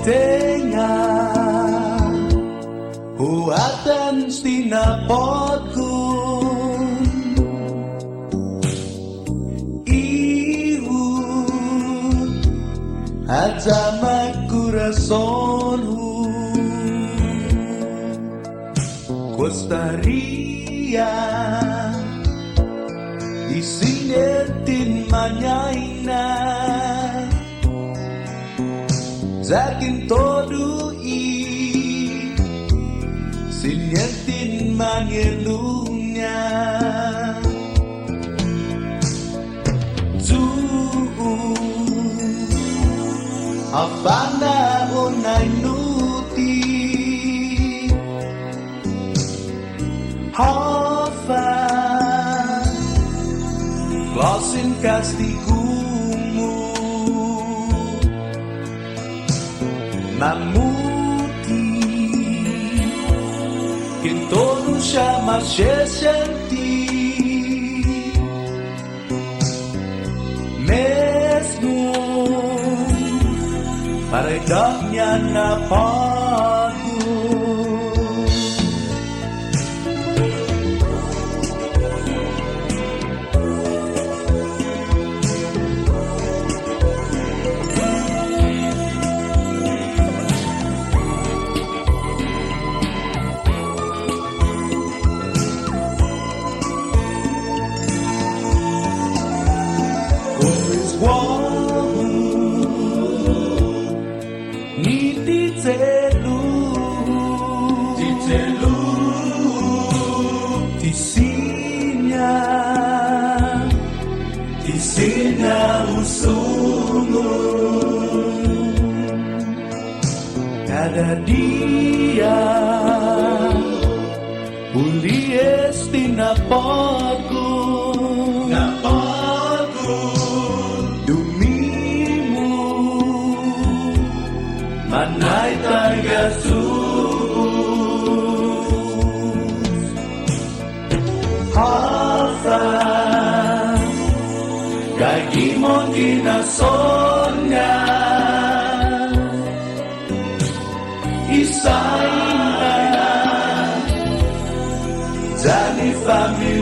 Tengah huatan stinapodkun iut ajamak kurasonhu Costa Rica isinetin manyaina Zakin todo sinyetin mangelunya Afana onay nuti Hafa Klasin kastigumu Mamuti Que todo chama senti Mesmo Paredahnya napadu Tisina usumu Kada dia Ulies tinapodku Dumimu Manay tagasus Kaki mo dinasonya Isain na Jadi family